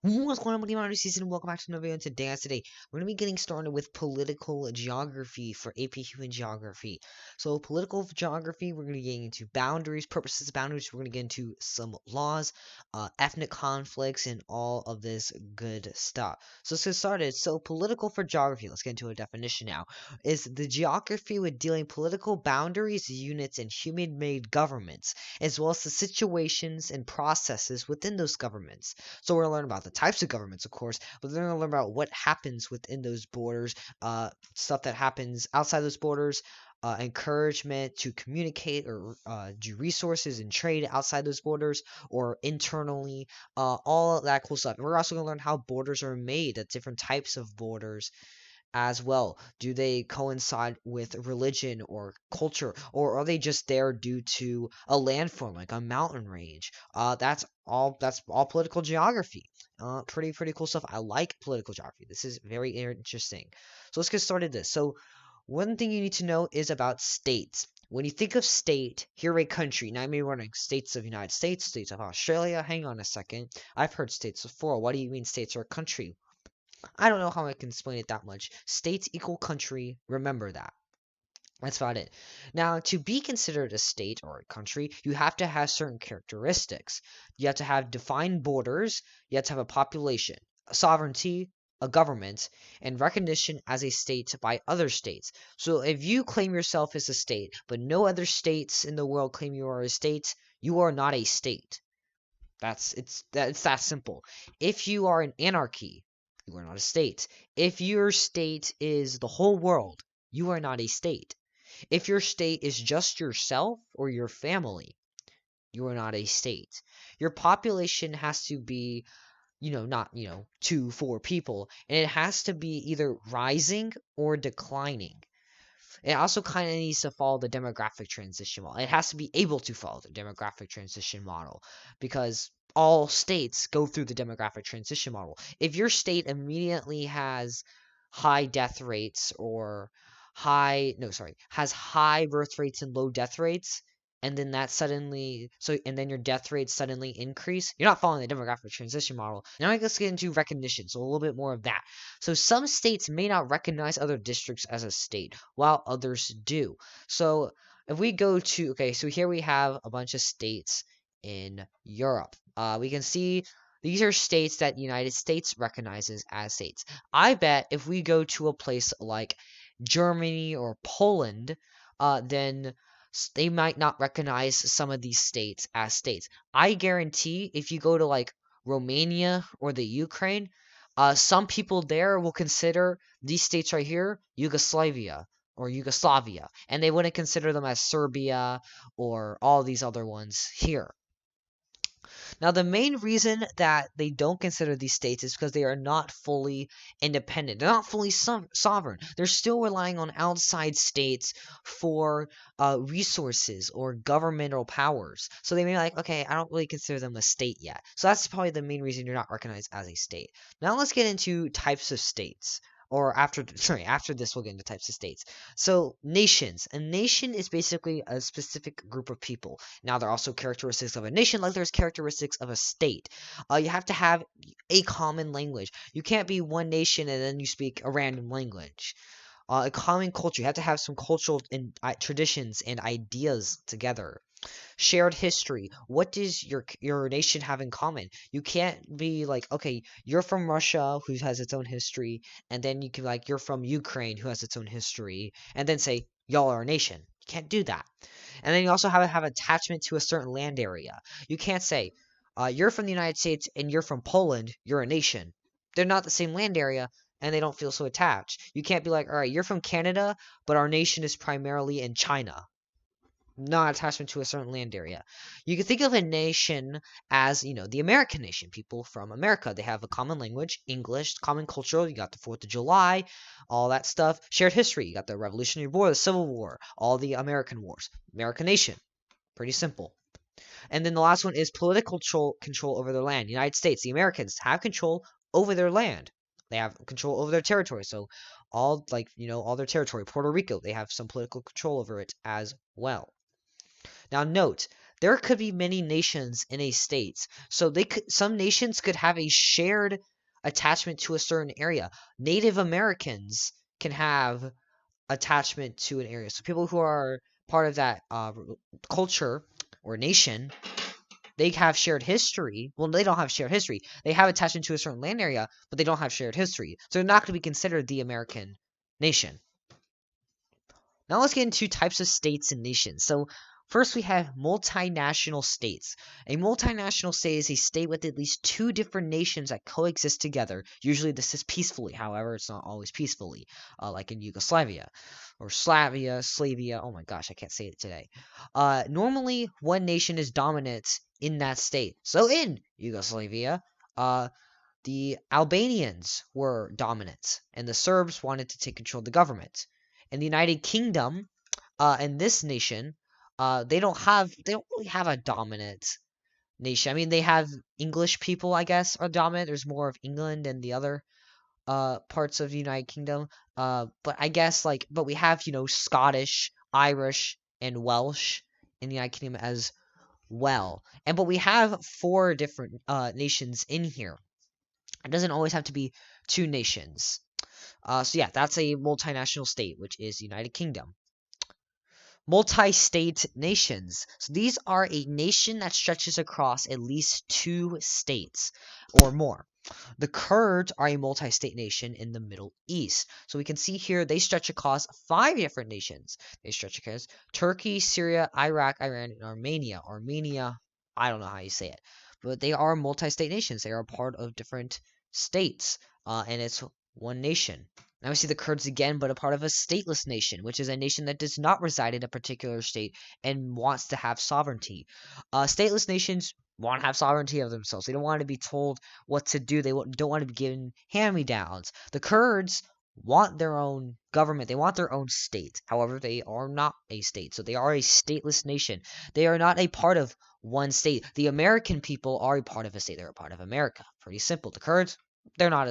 What's going on, Multinational States, and welcome back to another video. Today, we're going to be getting started with political geography for AP Human Geography. So, political geography, we're going to be getting into boundaries, purposes of boundaries. We're going to get into some laws, ethnic conflicts, and all of this good stuff. So, let's get started. So, political for geography, let's get into a definition now, is the geography with dealing political boundaries, units, and human-made governments, as well as the situations and processes within those governments. So we're going to learn about the types of governments, of course, but then we're going to learn about what happens within those borders, stuff that happens outside those borders, encouragement to communicate or do resources and trade outside those borders or internally, all that cool stuff. And we're also going to learn how borders are made, the different types of borders as well. Do they coincide with religion or culture, or are they just there due to a landform like a mountain range? That's all political geography. Pretty cool stuff. I like political geography. This is very interesting. So let's get started this. So one thing you need to know is about states. When you think of state, hear a country. Now, you may be wondering, states of United States, states of Australia. Hang on a second. I've heard states before. What do you mean states are a country? I don't know how I can explain it that much. States equal country. Remember that. That's about it. Now, to be considered a state or a country, you have to have certain characteristics. You have to have defined borders. You have to have a population, a sovereignty, a government, and recognition as a state by other states. So if you claim yourself as a state, but no other states in the world claim you are a state, you are not a state. It's that simple. If you are an anarchy, you are not a state. If your state is the whole world, you are not a state. If your state is just yourself or your family, you are not a state. Your population has to be, not, 2, 4 people, and it has to be either rising or declining. It also kind of needs to follow the demographic transition model. It has to be able to follow the demographic transition model because all states go through the demographic transition model. If your state immediately has high death rates or has high birth rates and low death rates, and then then your death rates suddenly increase, you're not following the demographic transition model. Now let's get into recognition, so a little bit more of that. So some states may not recognize other districts as a state, while others do. So if we go to, so here we have a bunch of states in Europe. We can see these are states that the United States recognizes as states. I bet if we go to a place like Germany or Poland, then they might not recognize some of these states as states. I guarantee if you go to like Romania or the Ukraine, some people there will consider these states right here Yugoslavia, and they wouldn't consider them as Serbia or all these other ones here. Now, the main reason that they don't consider these states is because they are not fully independent. They're not fully sovereign. They're still relying on outside states for resources or governmental powers. So they may be like, okay, I don't really consider them a state yet. So that's probably the main reason you're not recognized as a state. Now let's get into types of states. Or after this, we'll get into types of states. So, nations. A nation is basically a specific group of people. Now, there are also characteristics of a nation, like there's characteristics of a state. You have to have a common language. You can't be one nation and then you speak a random language. A common culture. You have to have some cultural traditions and ideas together. Shared history. What does your nation have in common? You can't be like, okay, you're from Russia, who has its own history, and then you can like you're from Ukraine, who has its own history, and then say y'all are a nation. You can't do that. And then you also have to have attachment to a certain land area. You can't say you're from the United States and you're from Poland. You're a nation. They're not the same land area. And they don't feel so attached. You can't be like, all right, you're from Canada, but our nation is primarily in China. Not attachment to a certain land area. You can think of a nation as, the American nation. People from America. They have a common language, English, common culture. You got the 4th of July, all that stuff. Shared history. You got the Revolutionary War, the Civil War, all the American wars. American nation. Pretty simple. And then the last one is political control over their land. United States, the Americans have control over their land. They have control over their territory. So all their territory. Puerto Rico, they have some political control over it as well. Now note there could be many nations in a state. So some nations could have a shared attachment to a certain area. Native Americans can have attachment to an area. So people who are part of that culture or nation, they have shared history. Well, they don't have shared history. They have attachment to a certain land area, but they don't have shared history. So they're not going to be considered the American nation. Now let's get into types of states and nations. So first we have multinational states. A multinational state is a state with at least two different nations that coexist together. Usually this is peacefully. However, it's not always peacefully, like in Yugoslavia or Slavia. Oh my gosh, I can't say it today. Normally one nation is dominant in that state. So in Yugoslavia, the Albanians were dominant, and the Serbs wanted to take control of the government. In the United Kingdom, in this nation, they don't really have a dominant nation. I mean, they have English people, I guess, are dominant. There's more of England and the other parts of the United Kingdom. But I guess but we have Scottish, Irish, and Welsh in the United Kingdom as well. But we have four different nations in here. It doesn't always have to be two nations. So yeah, that's a multinational state, which is the United Kingdom. Multi-state nations. So these are a nation that stretches across at least two states or more. The Kurds are a multi-state nation in the Middle East. So we can see here they stretch across 5 different nations. They stretch across Turkey, Syria, Iraq, Iran, and Armenia. Armenia, I don't know how you say it. But they are multi-state nations. They are part of different states. And it's one nation. Now we see the Kurds again, but a part of a stateless nation, which is a nation that does not reside in a particular state and wants to have sovereignty. Stateless nations want to have sovereignty of themselves. They don't want to be told what to do. They don't want to be given hand-me-downs. The Kurds want their own government. They want their own state. However, they are not a state, so they are a stateless nation. They are not a part of one state. The American people are a part of a state. They're a part of America. Pretty simple. The Kurds, they're not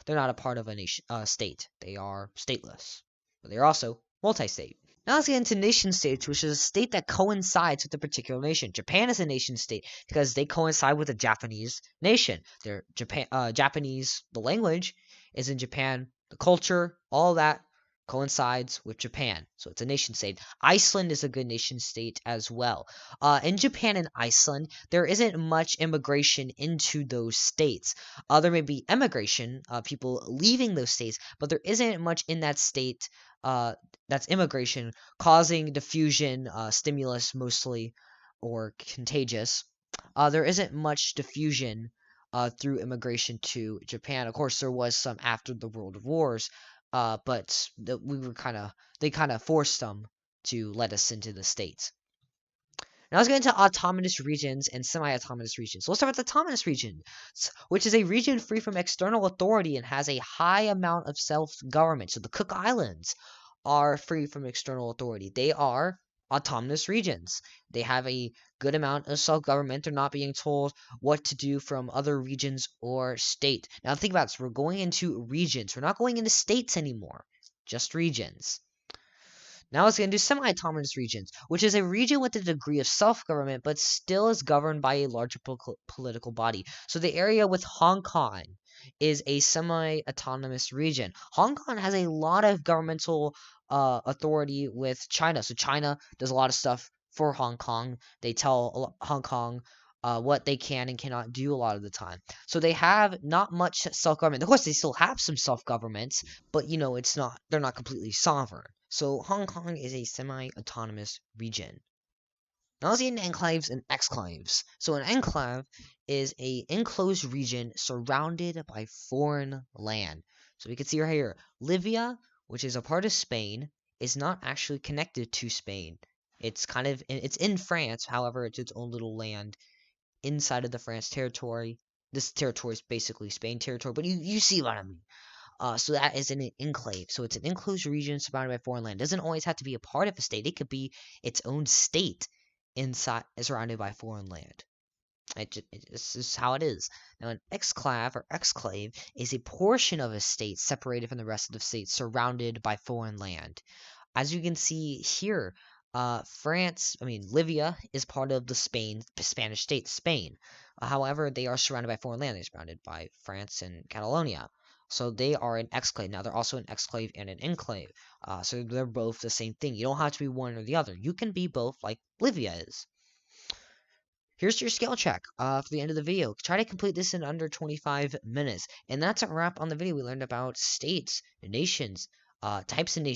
a part of a nation state. They are stateless, but they're also multi-state. Now let's get into nation states, which is a state that coincides with a particular nation. Japan is a nation state because they coincide with the Japanese nation. They're Japanese. The language is in Japan. The culture, all that coincides with Japan, so it's a nation state. Iceland is a good nation state as well. In Japan and Iceland, there isn't much immigration into those states. There may be emigration, people leaving those states, but there isn't much in that state that's immigration causing diffusion, stimulus mostly, or contagious. There isn't much diffusion through immigration to Japan. Of course, there was some after the World Wars, but they kind of forced them to let us into the states. Now let's get into autonomous regions and semi-autonomous regions. So we'll start with autonomous regions, which is a region free from external authority and has a high amount of self-government. So the Cook Islands are free from external authority. They are autonomous regions. They have a good amount of self-government. They're not being told what to do from other regions or state. Now think about this. We're going into regions. We're not going into states anymore. Just regions. Now let's get into semi-autonomous regions, which is a region with a degree of self-government, but still is governed by a larger political body. So the area with Hong Kong is a semi-autonomous region. Hong Kong has a lot of governmental authority with China. So China does a lot of stuff for Hong Kong. They tell Hong Kong what they can and cannot do a lot of the time. So they have not much self-government. Of course, they still have some self-government, but they're not completely sovereign. So Hong Kong is a semi-autonomous region. Now let's get into enclaves and exclaves. So an enclave is a enclosed region surrounded by foreign land. So we can see right here, Libya, which is a part of Spain, is not actually connected to Spain. It's in France, however, it's its own little land inside of the France territory. This territory is basically Spain territory, but you see what I mean. So that is an enclave. So it's an enclosed region surrounded by foreign land. It doesn't always have to be a part of a state. It could be its own state surrounded by foreign land. This is how it is. Now, an exclave or exclave is a portion of a state separated from the rest of the state, surrounded by foreign land. As you can see here, Libya is part of the Spanish state, Spain. However, they are surrounded by foreign land. They're surrounded by France and Catalonia. So they are an exclave. Now, they're also an exclave and an enclave. So they're both the same thing. You don't have to be one or the other. You can be both like Libya is. Here's your skill check for the end of the video. Try to complete this in under 25 minutes. And that's a wrap on the video. We learned about states, nations, types of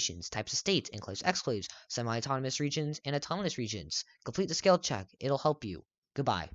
states, enclaves, exclaves, semi-autonomous regions, and autonomous regions. Complete the skill check. It'll help you. Goodbye.